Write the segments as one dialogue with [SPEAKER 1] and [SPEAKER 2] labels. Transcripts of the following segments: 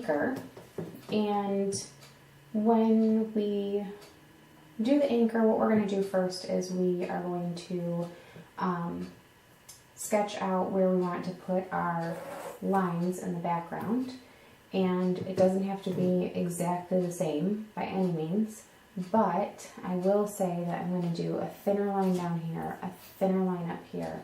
[SPEAKER 1] anchor, and when we do the anchor, what we're going to do first is we are going to sketch out where we want to put our lines in the background. And it doesn't have to be exactly the same by any means, but I will say that I'm going to do a thinner line down here, a thinner line up here,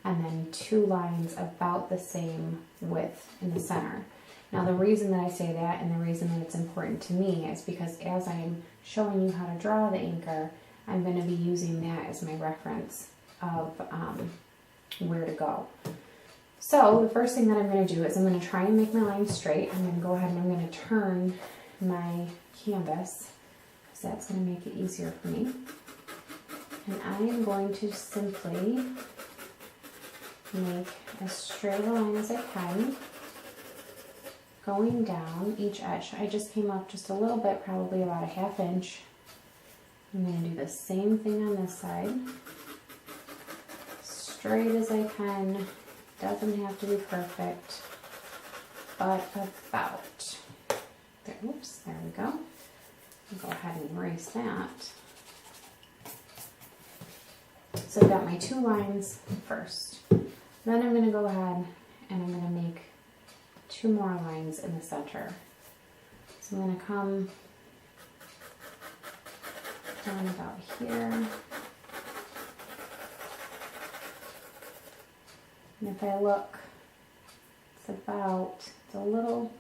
[SPEAKER 1] and then 2 lines about the same width in the center. Now the reason that I say that, and the reason that it's important to me, is because as I'm showing you how to draw the anchor, I'm going to be using that as my reference of where to go. So the first thing that I'm going to do is I'm going to try and make my line straight. I'm going to go ahead and I'm going to turn my canvas, because that's going to make it easier for me. And I am going to simply make as straight a line as I can, going down each edge. I just came up just a little bit, probably about a 1/2 inch. I'm going to do the same thing on this side. Straight as I can. Doesn't have to be perfect, but about. There, oops, there we go. I'll go ahead and erase that. So I've got my 2 lines first. Then I'm going to go ahead and I'm going to make 2 more lines in the center. So I'm going to come down about here. And if I look, it's a little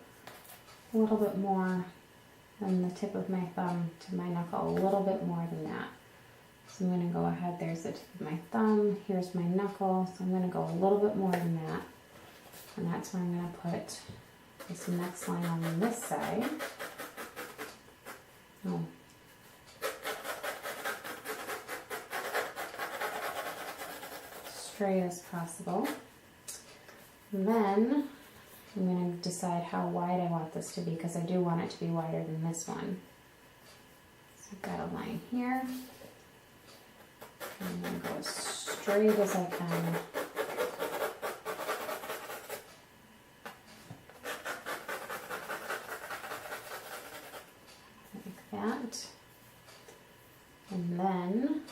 [SPEAKER 1] bit more than the tip of my thumb to my knuckle, a little bit more than that. So I'm going to go ahead, there's the tip of my thumb, here's my knuckle, so I'm going to go a little bit more than that. And that's where I'm going to put this next line on this side. Oh. Straight as possible. And then I'm going to decide how wide I want this to be, because I do want it to be wider than this one. So I've got a line here. I'm going to go as straight as I can. Like that. And then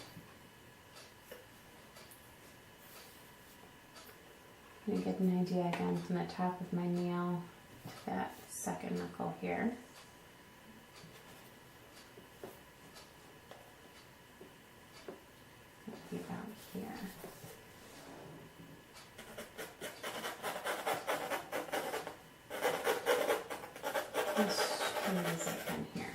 [SPEAKER 1] I'm going to get an idea again from the top of my nail to that second knuckle here. Maybe about here. As straight as I can here.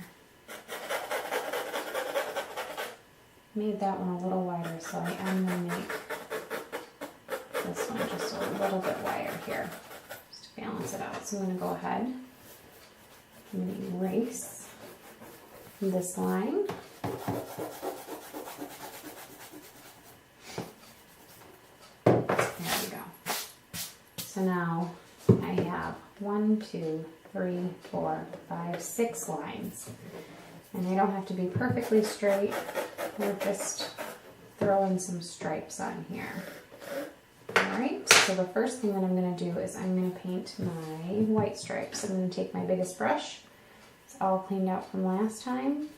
[SPEAKER 1] Made that one a little wider, so I am going to make this one just a little bit wider here, just to balance it out. So I'm going to go ahead, I'm going to erase this line. There we go. So now I have 1, 2, 3, 4, 5, 6 lines. And they don't have to be perfectly straight. We're just throwing some stripes on here. Alright, so the first thing that I'm going to do is I'm going to paint my white stripes. I'm going to take my biggest brush. It's all cleaned out from last time.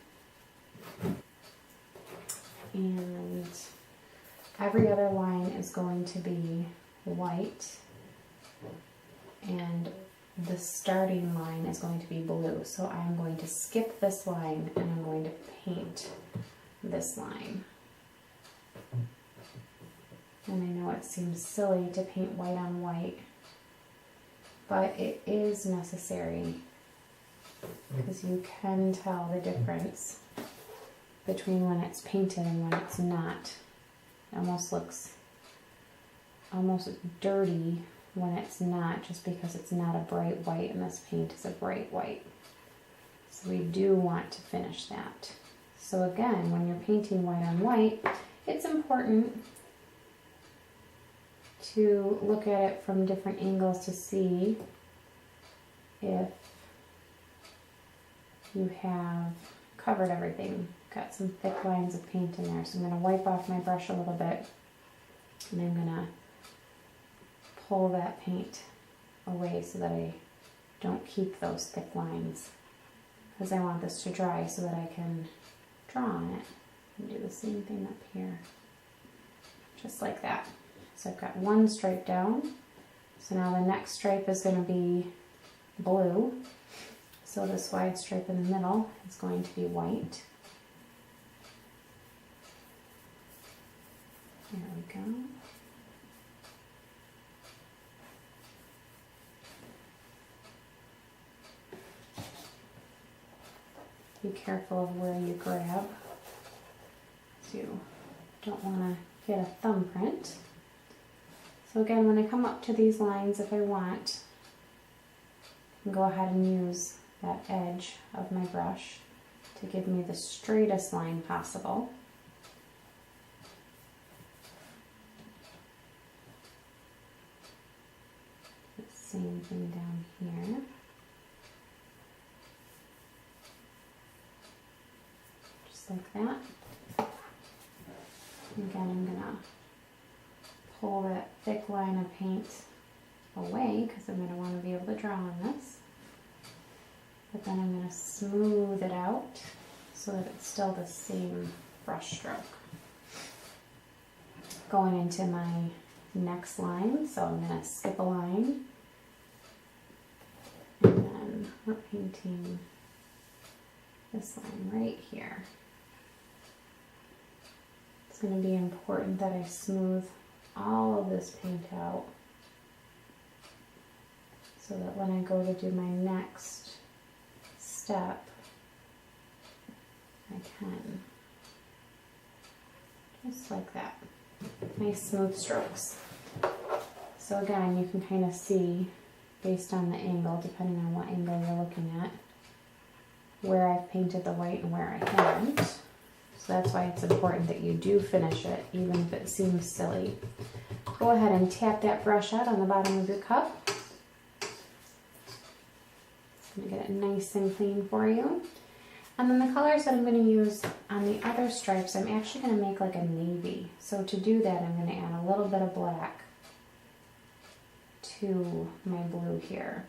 [SPEAKER 1] And every other line is going to be white. And the starting line is going to be blue. So I'm going to skip this line and I'm going to paint this line. And I know it seems silly to paint white on white, but it is necessary because you can tell the difference between when it's painted and when it's not. It almost looks almost dirty when it's not, just because it's not a bright white and this paint is a bright white. So we do want to finish that. So again, when you're painting white on white, it's important to look at it from different angles to see if you have covered everything. Got some thick lines of paint in there, so I'm going to wipe off my brush a little bit and I'm going to pull that paint away so that I don't keep those thick lines, because I want this to dry so that I can draw on it. And do the same thing up here, just like that. So I've got one stripe down. So now the next stripe is going to be blue. So this wide stripe in the middle is going to be white. There we go. Be careful of where you grab, so you don't want to get a thumbprint. So again, when I come up to these lines, if I want, I can go ahead and use that edge of my brush to give me the straightest line possible. Same thing down here. Just like that. Again, I'm going to pull that thick line of paint away because I'm going to want to be able to draw on this. But then I'm going to smooth it out so that it's still the same brush stroke. Going into my next line, so I'm going to skip a line. And then we're painting this line right here. It's going to be important that I smooth all of this paint out so that when I go to do my next step, I can. Just like that. Nice smooth strokes. So again, you can kind of see based on the angle, depending on what angle you're looking at, where I've painted the white and where I haven't. So that's why it's important that you do finish it, even if it seems silly. Go ahead and tap that brush out on the bottom of your cup. It's going to get it nice and clean for you. And then the colors that I'm going to use on the other stripes, I'm actually going to make like a navy. So to do that, I'm going to add a little bit of black to my blue here.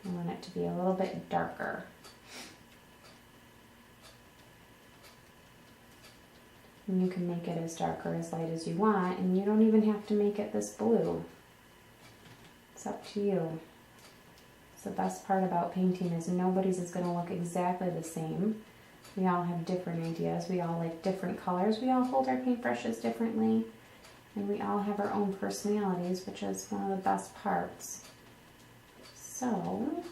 [SPEAKER 1] I want it to be a little bit darker. And you can make it as dark or as light as you want, and you don't even have to make it this blue. It's up to you. It's the best part about painting is nobody's is going to look exactly the same. We all have different ideas. We all like different colors. We all hold our paintbrushes differently. And we all have our own personalities, which is one of the best parts. So,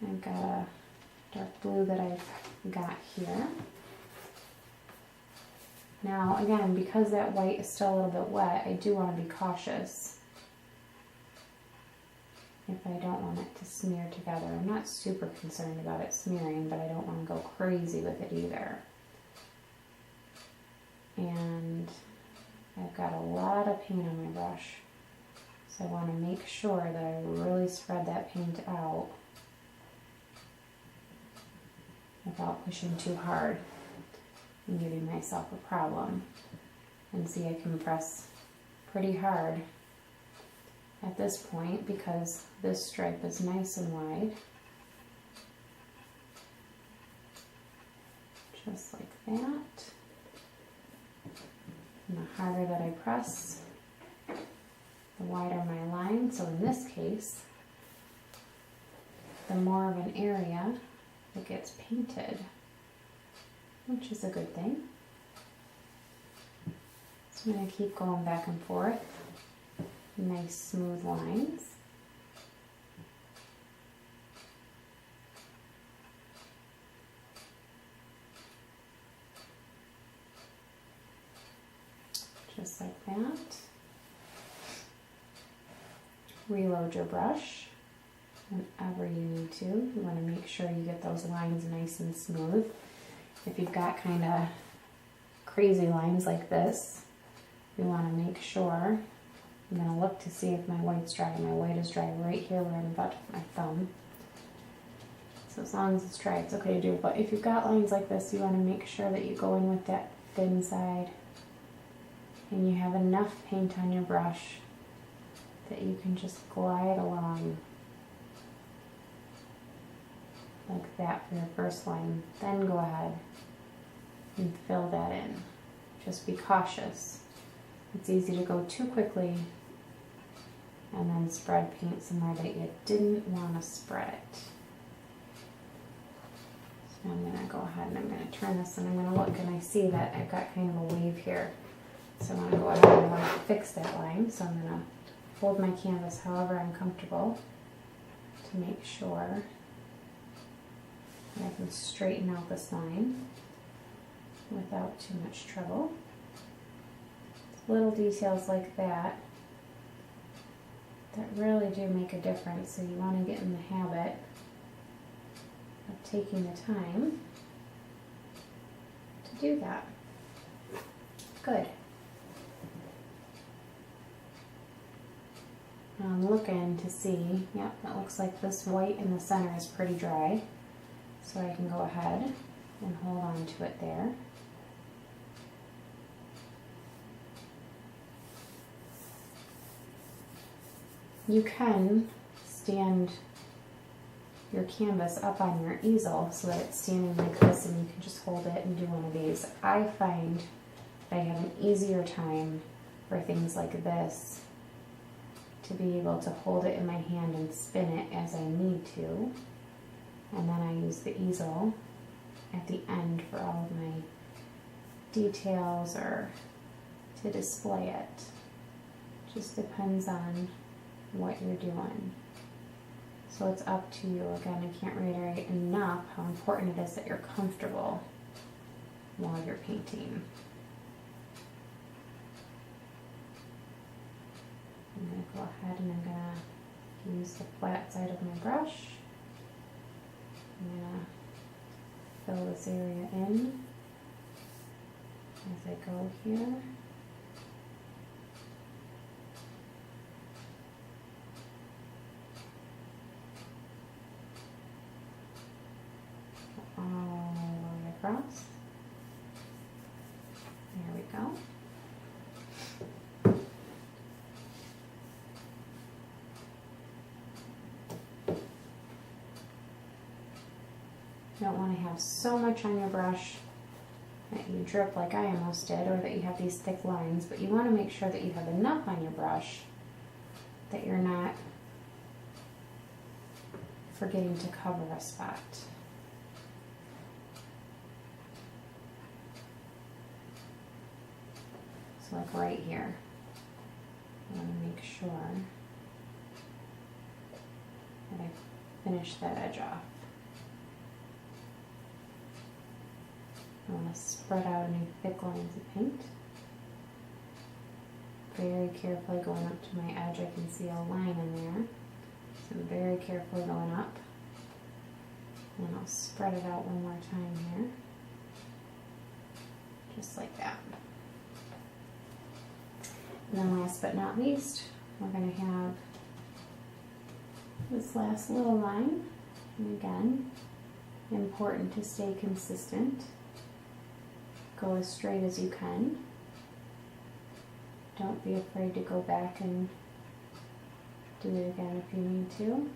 [SPEAKER 1] I've got a dark blue that I've got here. Now, again, because that white is still a little bit wet, I do want to be cautious if I don't want it to smear together. I'm not super concerned about it smearing, but I don't want to go crazy with it either. And I've got a lot of paint on my brush, so I want to make sure that I really spread that paint out without pushing too hard and giving myself a problem. And see, I can press pretty hard at this point because this stripe is nice and wide. Just like that. And the harder that I press, the wider my line. So in this case, the more of an area that gets painted, which is a good thing. So I'm going to keep going back and forth. Nice smooth lines. Just like that. Reload your brush whenever you need to. You want to make sure you get those lines nice and smooth. If you've got kind of crazy lines like this, we want to make sure. I'm going to look to see if my white's dry. My white is dry right here where I'm about to put my thumb. So as long as it's dry, it's okay to do. But if you've got lines like this, you want to make sure that you go in with that thin side and you have enough paint on your brush that you can just glide along like that for your first line. Then go ahead and fill that in. Just be cautious. It's easy to go too quickly and then spread paint somewhere that you didn't want to spread it. So now I'm going to go ahead and I'm going to turn this and I'm going to look, and I see that I've got kind of a wave here. So I want to go ahead and I want to fix that line. So I'm going to fold my canvas however I'm comfortable to make sure that I can straighten out this line without too much trouble. Little details like that really do make a difference, so you want to get in the habit of taking the time to do that. Good. Now I'm looking to see, yep, it looks like this white in the center is pretty dry, so I can go ahead and hold on to it there. You can stand your canvas up on your easel so that it's standing like this and you can just hold it and do one of these. I find that I have an easier time for things like this to be able to hold it in my hand and spin it as I need to. And then I use the easel at the end for all of my details or to display it. Just depends on what you're doing. So it's up to you. Again, I can't reiterate enough how important it is that you're comfortable while you're painting. I'm going to go ahead and I'm going to use the flat side of my brush. I'm going to fill this area in as I go here. All the way across. There we go. You don't want to have so much on your brush that you drip like I almost did, or that you have these thick lines, but you want to make sure that you have enough on your brush that you're not forgetting to cover a spot. So like right here, I want to make sure that I finish that edge off. I want to spread out any thick lines of paint. Very carefully going up to my edge. I can see a line in there. So I'm very carefully going up. And I'll spread it out one more time here. Just like that. And then last but not least, we're going to have this last little line. And again, important to stay consistent. Go as straight as you can. Don't be afraid to go back and do it again if you need to.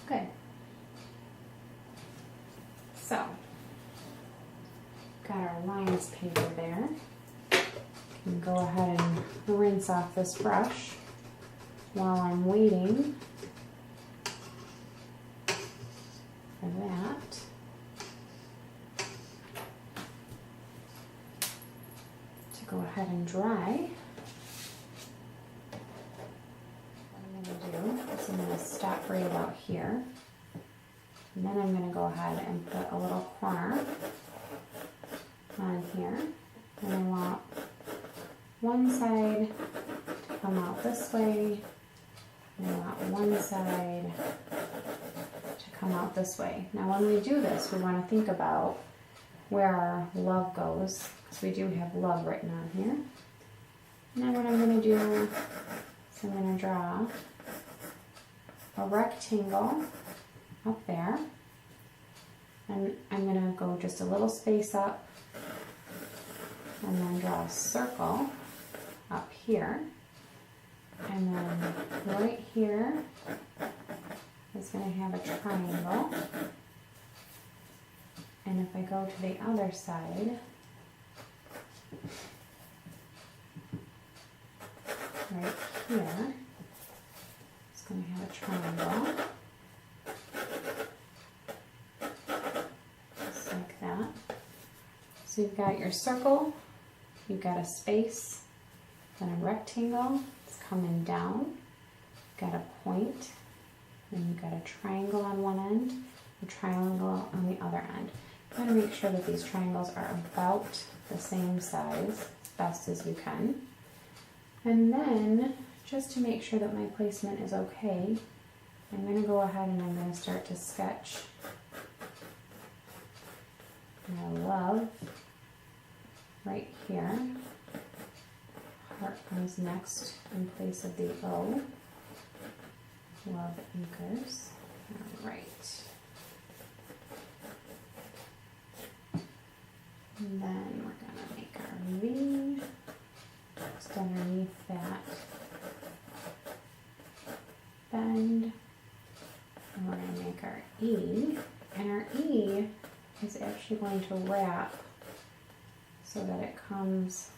[SPEAKER 1] Good. So, got our lines painted there. Can go ahead and rinse off this brush while I'm waiting for that. To go ahead and dry. I'm going to stop right about here, and then I'm going to go ahead and put a little corner on here, and I want one side to come out this way, and I want one side to come out this way. Now when we do this, we want to think about where our love goes, because we do have love written on here. Now what I'm going to do is I'm going to draw a rectangle up there, and I'm going to go just a little space up and then draw a circle up here, and then right here is going to have a triangle, and if I go to the other side, right here, it's going to have a triangle, just like that. So you've got your circle, you've got a space, then a rectangle, it's coming down, you've got a point, then you've got a triangle on one end, a triangle on the other end. You want to make sure that these triangles are about the same size as best as you can. And then, just to make sure that my placement is okay, I'm going to go ahead and I'm going to start to sketch my love right here. Heart comes next in place of the O. Love anchors. All right. And then we're going to make our V just underneath that bend. And we're going to make our E. And our E is actually going to wrap so that it comes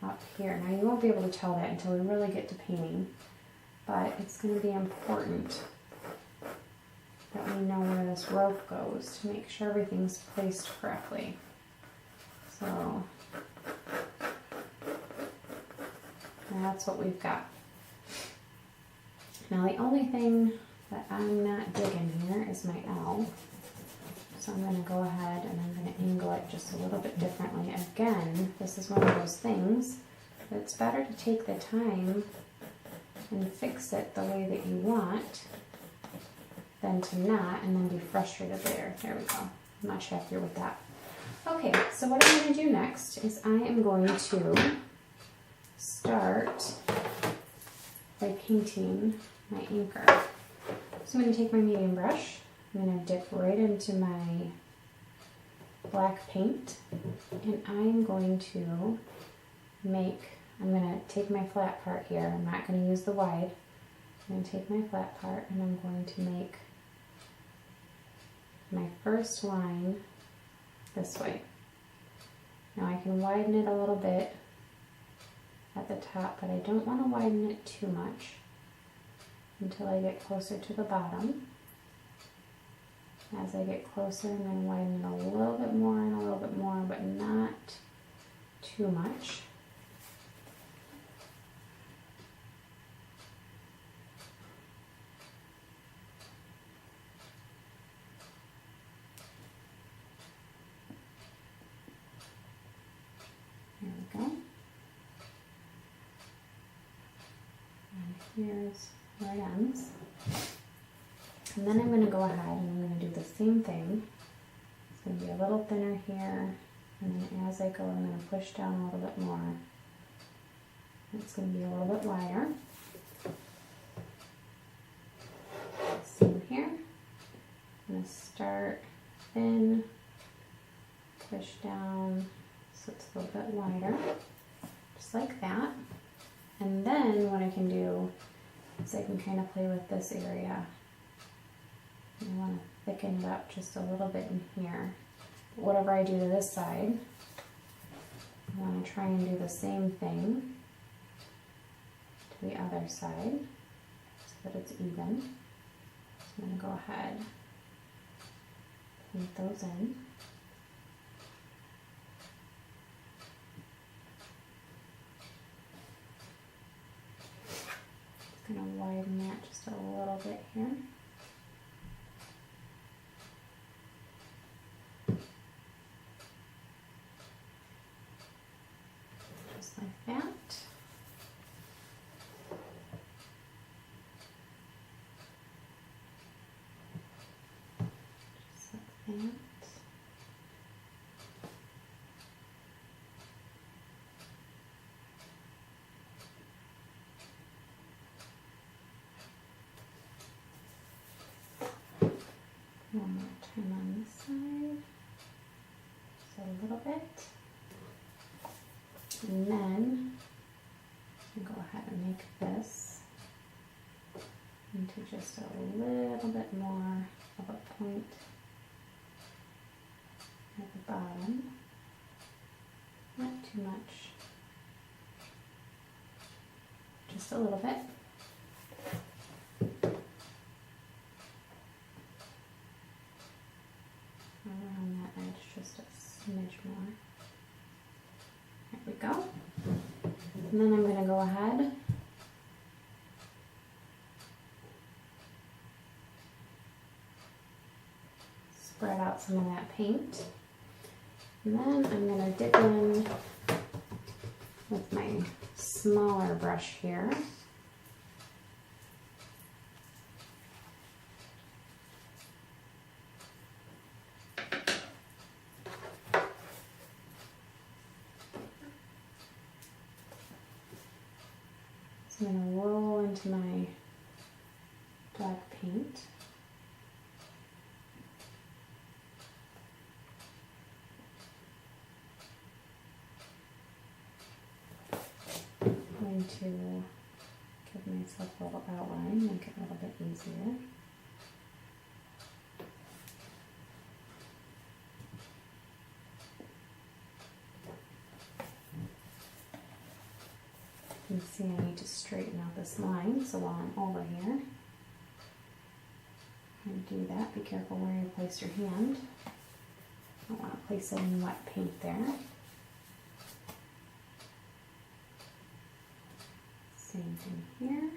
[SPEAKER 1] up here. Now you won't be able to tell that until we really get to painting, but it's going to be important that we know where this rope goes to make sure everything's placed correctly. So that's what we've got. Now the only thing that I'm not digging here is my L. So I'm going to go ahead and I'm going to angle it just a little bit differently. Again, this is one of those things that it's better to take the time and fix it the way that you want than to not and then be frustrated later. There we go. I'm much happier with that. Okay, so what I'm going to do next is I am going to start by painting my anchor. So I'm going to take my medium brush, I'm going to dip right into my black paint, and I'm going to I'm going to take my flat part here, I'm not going to use the wide, I'm going to take my flat part and I'm going to make my first line this way. Now I can widen it a little bit at the top, but I don't want to widen it too much until I get closer to the bottom. As I get closer, I'm going to widen it a little bit more and a little bit more, but not too much. There we go. And here's where it ends. And then I'm going to go ahead and I'm going to do the same thing. It's going to be a little thinner here, and then as I go I'm going to push down a little bit more. It's going to be a little bit wider. Same here. I'm going to start thin, push down so it's a little bit wider, just like that. And then what I can do is I can kind of play with this area. I want to thicken it up just a little bit in here. But whatever I do to this side, I want to try and do the same thing to the other side so that it's even. So I'm going to go ahead, paint those in. Just going to widen that just a little bit here. Like that. that. One more time on this side, just a little bit. And then I'll go ahead and make this into just a little bit more of a point at the bottom. Not too much, just a little bit. Around that edge, just a smidge more. There we go. And then I'm going to go ahead spread out some of that paint. And then I'm going to dip in with my smaller brush here. So I'm going to roll into my black paint. I'm going to give myself a little outline, make it a little bit easier. You can see I need to straighten out this line, so while I'm over here, I'm going to do that. Be careful where you place your hand. I don't want to place any wet paint there. Same thing here.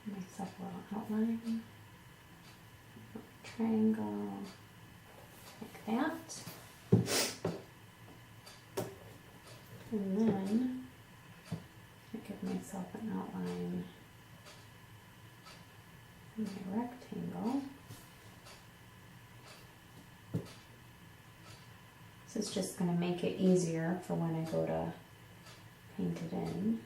[SPEAKER 1] Give myself a little outline. Triangle, like that. And then I give myself an outline in my rectangle. This is just going to make it easier for when I go to paint it in.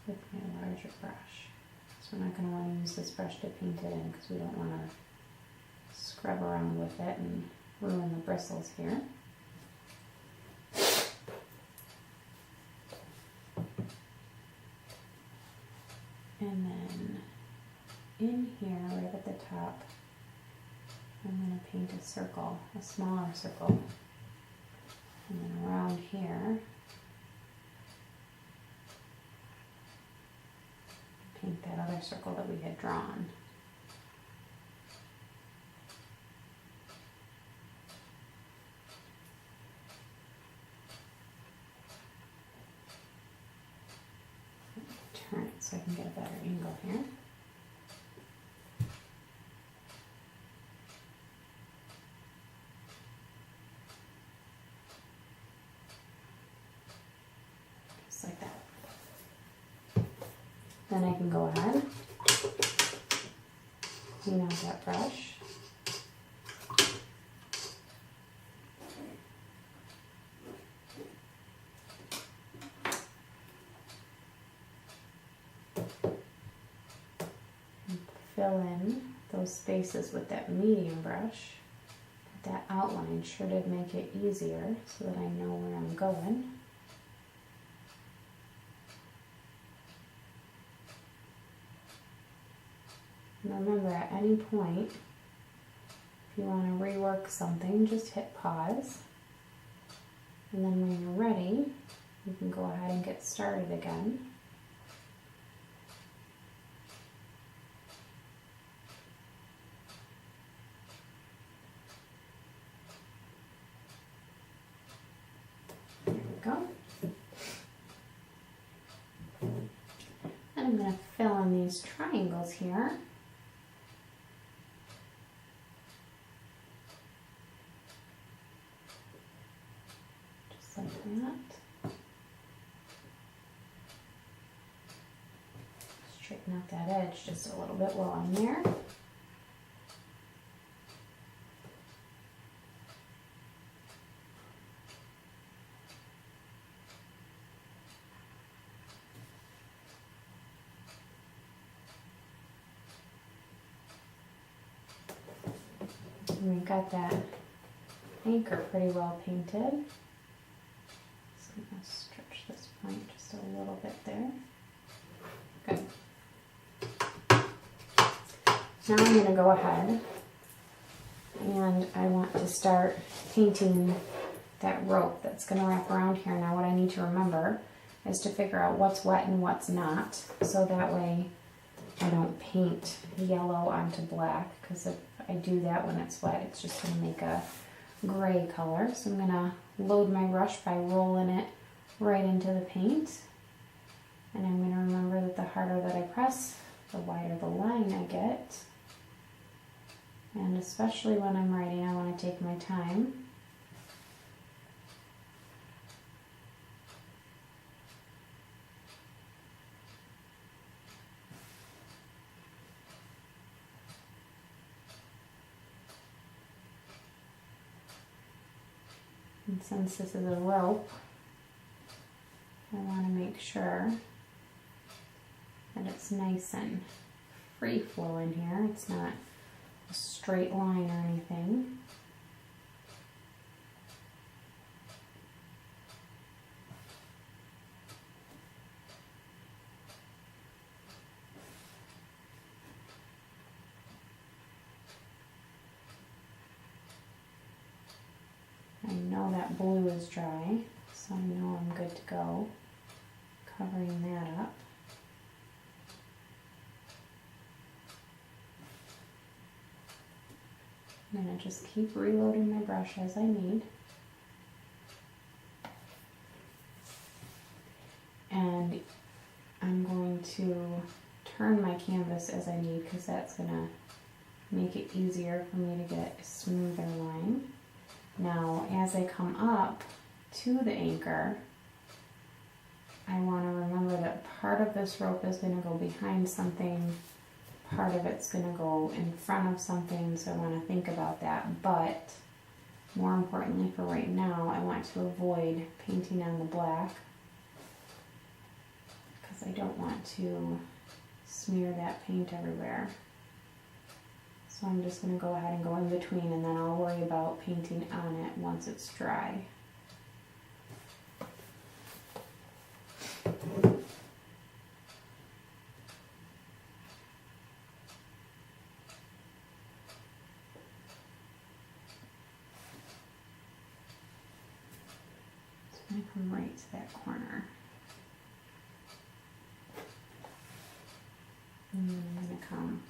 [SPEAKER 1] With my larger brush. So we're not going to want to use this brush to paint it in because we don't want to scrub around with it and ruin the bristles here. And then in here, right at the top, I'm going to paint a circle, a smaller circle. And then around here, paint that other circle that we had drawn. Turn it so I can get a better angle here. Just like that. Then I can go ahead, clean out that brush. And fill in those spaces with that medium brush. That outline sure did make it easier so that I know where I'm going. And remember, at any point, if you want to rework something, just hit pause. And then when you're ready, you can go ahead and get started again. There we go. And I'm going to fill in these triangles here. straighten out that edge just a little bit while I'm there. And we've got that anchor pretty well painted. So I'm going to stretch this point just a little bit there. Good. Now I'm going to go ahead and I want to start painting that rope that's going to wrap around here. Now what I need to remember is to figure out what's wet and what's not, so that way I don't paint yellow onto black, because if I do that when it's wet, it's just going to make a gray color. So I'm going to load my brush by rolling it right into the paint. And I'm going to remember that the harder that I press, the wider the line I get. And especially when I'm writing, I want to take my time. And since this is a rope, I want to make sure that it's nice and free flowing here. It's not a straight line or anything. I know that blue is dry, so I know I'm good to go. Covering that up. I'm going to just keep reloading my brush as I need. And I'm going to turn my canvas as I need, because that's going to make it easier for me to get a smoother line. Now, as I come up to the anchor, I want to remember that part of this rope is going to go behind something, part of it's going to go in front of something, so I want to think about that. But more importantly for right now, I want to avoid painting on the black, because I don't want to smear that paint everywhere. So I'm just going to go ahead and go in between, and then I'll worry about painting on it once it's dry. I'm going to come right to that corner. And then I'm going to come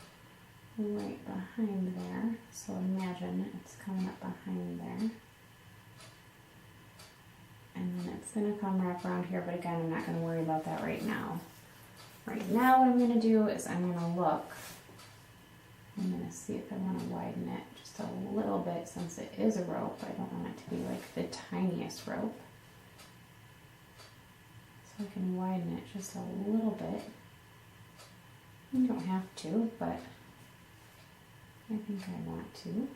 [SPEAKER 1] right behind there. So imagine it's coming up behind there. And then it's going to come wrap around here, but again, I'm not going to worry about that right now. Right now what I'm going to do is I'm going to look. I'm going to see if I want to widen it just a little bit, since it is a rope. I don't want it to be like the tiniest rope. So I can widen it just a little bit. You don't have to, but I think I want to.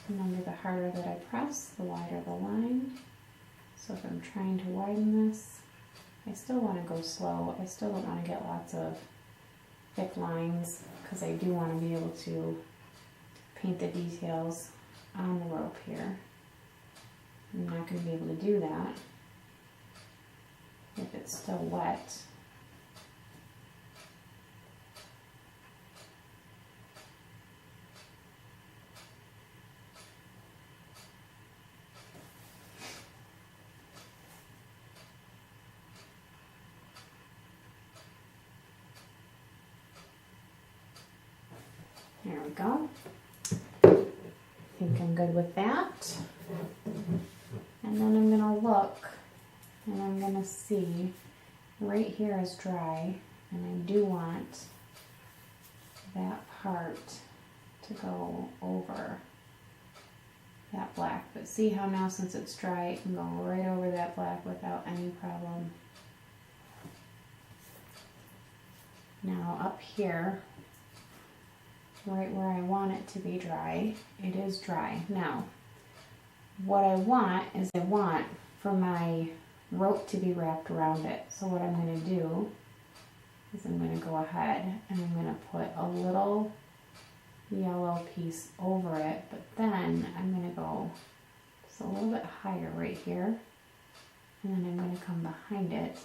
[SPEAKER 1] Remember, the harder that I press, the wider the line. So if I'm trying to widen this, I still want to go slow. I still don't want to get lots of thick lines, because I do want to be able to paint the details on the rope here. I'm not going to be able to do that if it's still wet. There we go. I think I'm good with that. And then I'm going to look, and I'm going to see right here is dry, and I do want that part to go over that black. But see how now since it's dry, it can go right over that black without any problem. Now up here, right where I want it to be dry, it is dry. Now, what I want is I want for my rope to be wrapped around it. So what I'm going to do is I'm going to go ahead and I'm going to put a little yellow piece over it, but then I'm going to go just a little bit higher right here, and then I'm going to come behind it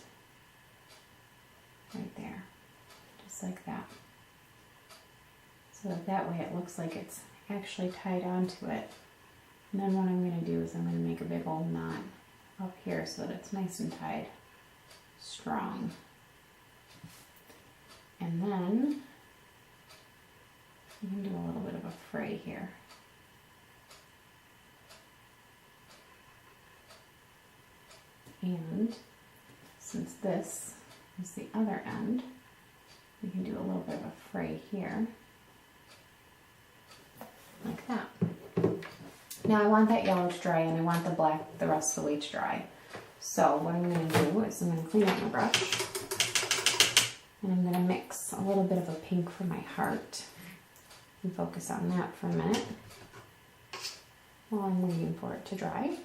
[SPEAKER 1] right there, just like that. So that way it looks like it's actually tied onto it. And then what I'm going to do is I'm going to make a big old knot up here so that it's nice and tied strong. And then you can do a little bit of a fray here. And since this is the other end, we can do a little bit of a fray here, like that. Now I want that yellow to dry and I want the black the rest of the way to dry. So what I'm going to do is I'm going to clean up my brush and I'm going to mix a little bit of a pink for my heart and focus on that for a minute while I'm waiting for it to dry.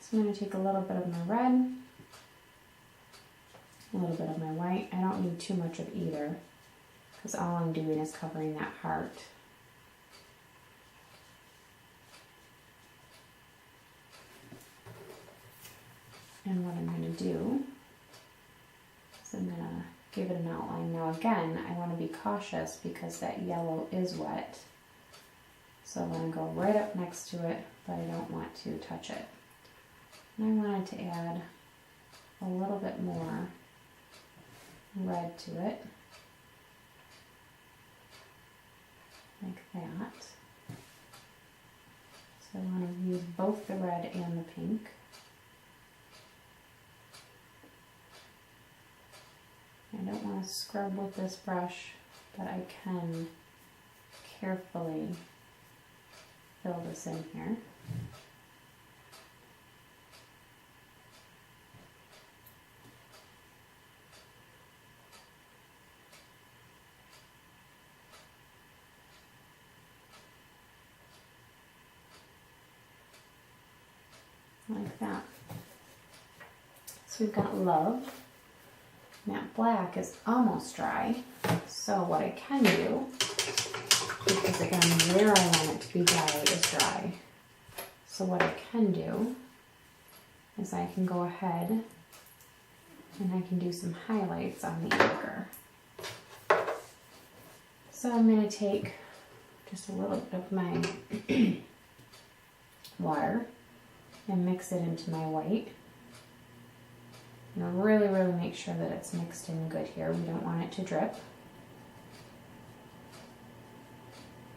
[SPEAKER 1] So I'm going to take a little bit of my red, a little bit of my white. I don't need too much of either because all I'm doing is covering that heart. And what I'm going to do is I'm going to give it an outline. Now again, I want to be cautious because that yellow is wet. So I'm going to go right up next to it, but I don't want to touch it. And I wanted to add a little bit more red to it, like that. So I want to use both the red and the pink. I don't want to scrub with this brush, but I can carefully fill this in here. Like that. So we've got love. That black is almost dry, so what I can do, because again where I want it to be dry is dry, so what I can do is I can go ahead and I can do some highlights on the anchor. So I'm going to take just a little bit of my water and mix it into my white. And really make sure that it's mixed in good here. We don't want it to drip.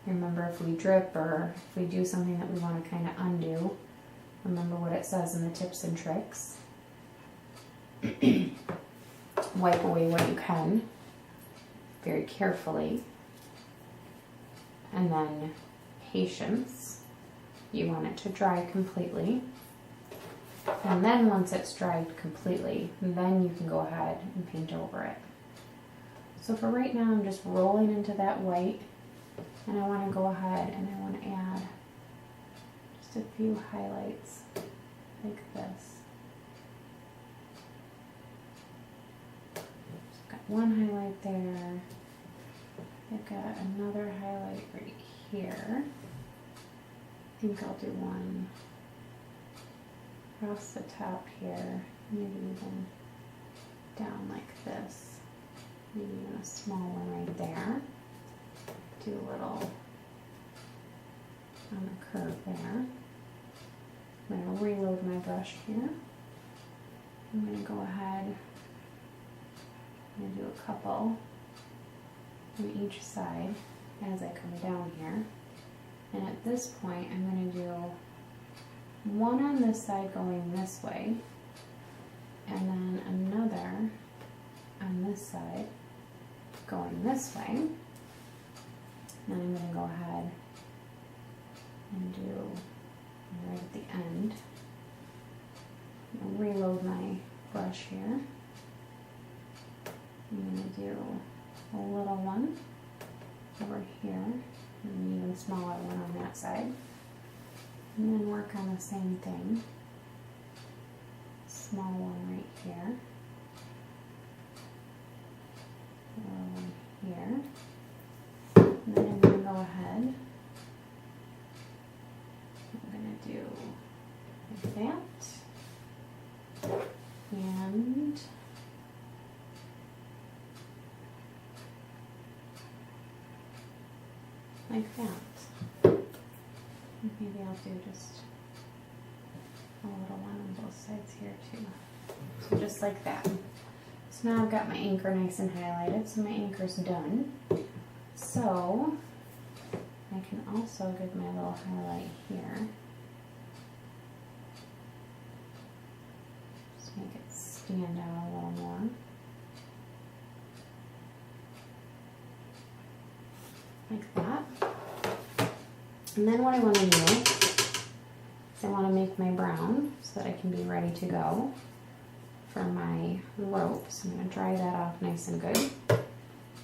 [SPEAKER 1] Remember, if we drip or if we do something that we want to kind of undo, remember what it says in the tips and tricks. Wipe away what you can very carefully. And then patience. You want it to dry completely. And then once it's dried completely, then you can go ahead and paint over it. So for right now, I'm just rolling into that white, and I want to go ahead and I want to add just a few highlights like this. So I've got one highlight there. I've got another highlight right here. I think I'll do one across the top here, maybe even down like this, maybe even a small one right there. Do a little on the curve there. I'm going to reload my brush here. I'm going to go ahead and do a couple on each side as I come down here. And at this point, I'm going to do one on this side going this way, and then another on this side going this way. Then I'm going to go ahead and do right at the end. I'm going to reload my brush here. I'm going to do a little one over here and an even smaller one on that side. And then work on the same thing. Small one right here. Little one here. And then I'm going to go ahead. I'm going to do like that. And like that. Maybe I'll do just a little one on both sides here too. So just like that. So now I've got my anchor nice and highlighted, so my anchor's done. So I can also give my little highlight here. Just make it stand out a little more. Like that. And then what I want to do is I want to make my brown so that I can be ready to go for my rope. So I'm going to dry that off nice and good. I'm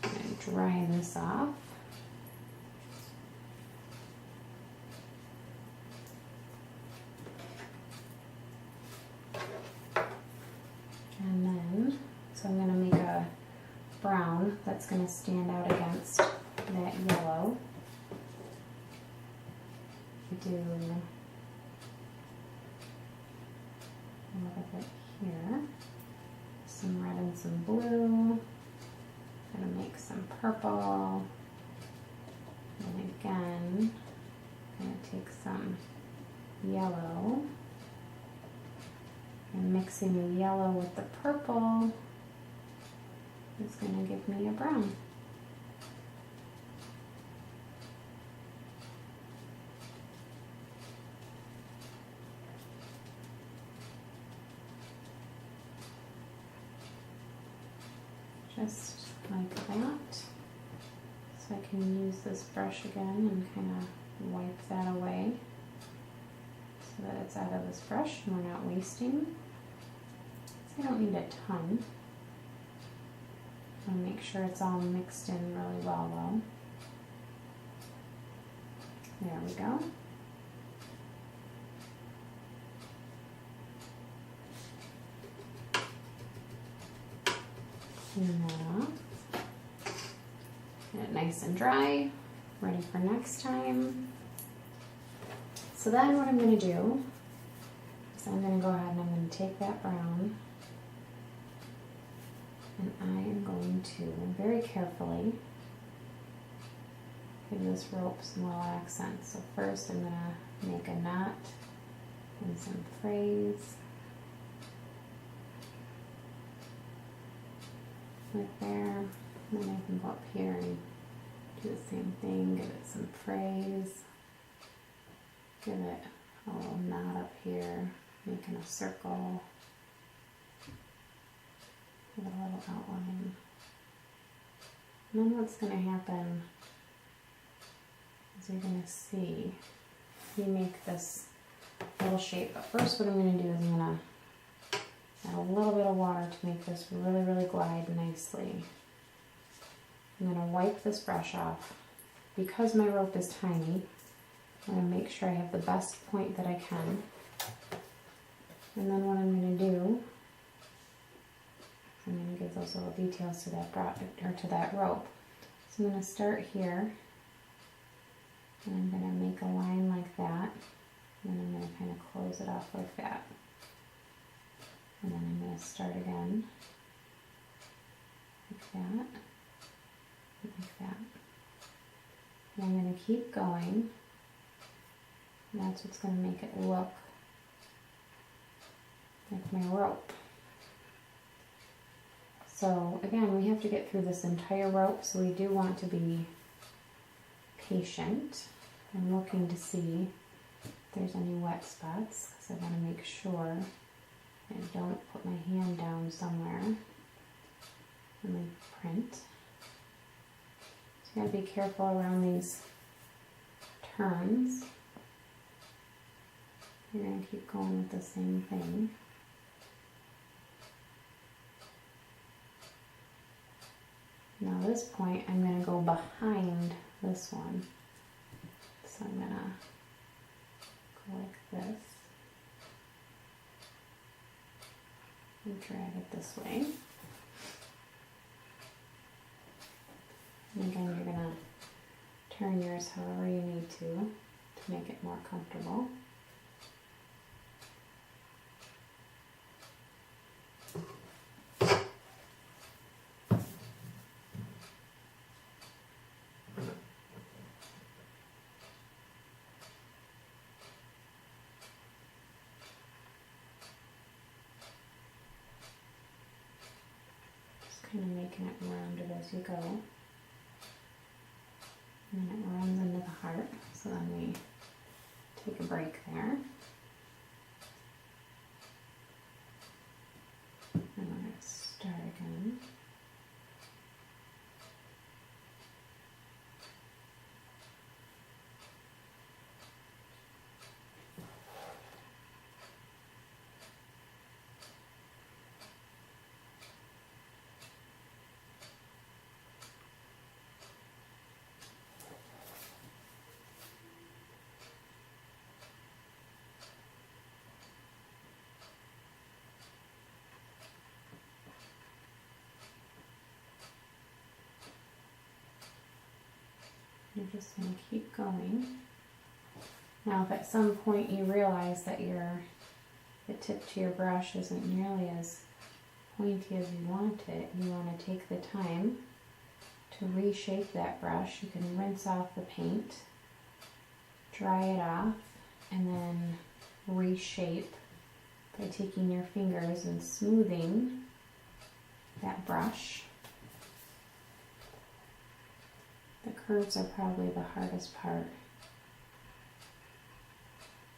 [SPEAKER 1] going to dry this off. And then, so I'm going to make a brown that's going to stand out against that yellow. Do a little bit here, some red and some blue. Gonna make some purple, and again, gonna take some yellow, and mixing the yellow with the purple is gonna give me a brown. Just like that. So I can use this brush again and kind of wipe that away so that it's out of this brush and we're not wasting. So I don't need a ton. I'll make sure it's all mixed in really well though. There we go. Clean that off. Get it nice and dry, ready for next time. So then what I'm going to do is I'm going to go ahead and I'm going to take that brown and I am going to very carefully give this rope some little accents. So first I'm going to make a knot and some frays. Right there, and then I can go up here and do the same thing, give it some frays, give it a little knot up here, making a circle, with a little outline. And then what's going to happen is you're going to see, you make this little shape, but first what I'm going to do is I'm going to add a little bit of water to make this really, really glide nicely. I'm going to wipe this brush off. Because my rope is tiny, I'm going to make sure I have the best point that I can. And then what I'm going to do, I'm going to give those little details to that rope. So I'm going to start here, and I'm going to make a line like that, and then I'm going to kind of close it off like that. And then I'm going to start again, like that, like that. And I'm going to keep going, and that's what's going to make it look like my rope. So again, we have to get through this entire rope, so we do want to be patient. I'm looking to see if there's any wet spots, because I want to make sure I don't put my hand down somewhere in my print. Gotta be careful around these turns. You're going to keep going with the same thing. Now this point, I'm going to go behind this one. So I'm going to go like this and drag it this way. And again, you're going to turn yours however you need to make it more comfortable. Kind of making it rounded as you go. And then it runs into the heart, so then we take a break there. And we're going to start again. You're just going to keep going. Now if at some point you realize that the tip to your brush isn't nearly as pointy as you want it, you want to take the time to reshape that brush. You can rinse off the paint, dry it off, and then reshape by taking your fingers and smoothing that brush. The curves are probably the hardest part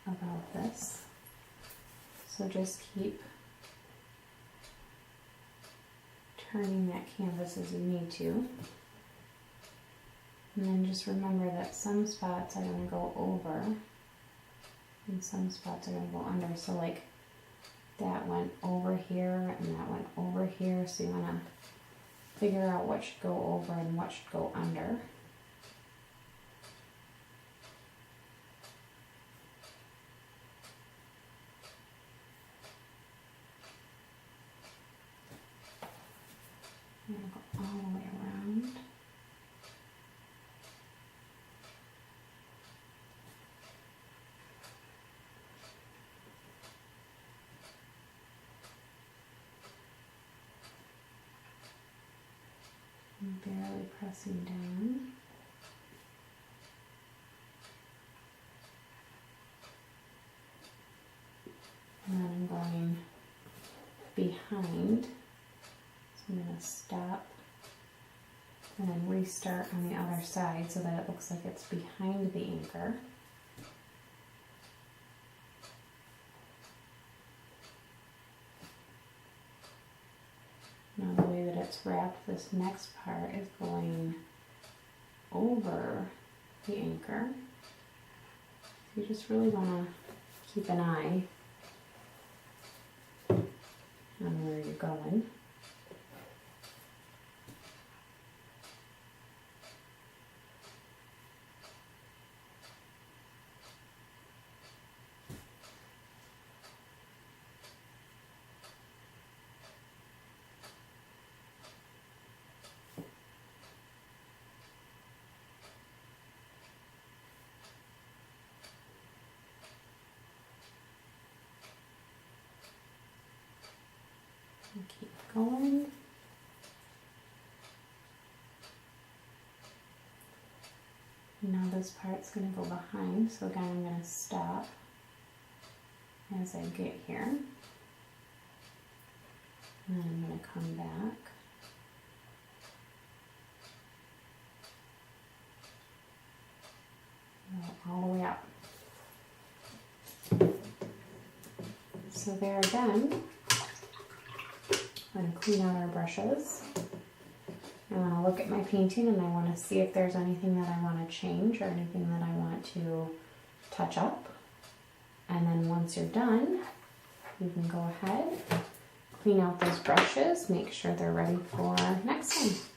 [SPEAKER 1] about this. So just keep turning that canvas as you need to. And then just remember that some spots are going to go over and some spots are going to go under. So like that went over here and that went over here. So you want to figure out what should go over and what should go under. I'm going to go all the way around. I'm barely pressing down. And then I'm going behind. So I'm going to stop and then restart on the other side so that it looks like it's behind the anchor. Now the way that it's wrapped, this next part is going over the anchor. So you just really want to keep an eye on where you're going. And keep going. Now this part's going to go behind, so again I'm going to stop as I get here. And then I'm going to come back. Go all the way up. So there again. I'm going to clean out our brushes. I want to look at my painting and I want to see if there's anything that I want to change or anything that I want to touch up. And then once you're done, you can go ahead, clean out those brushes, make sure they're ready for next time.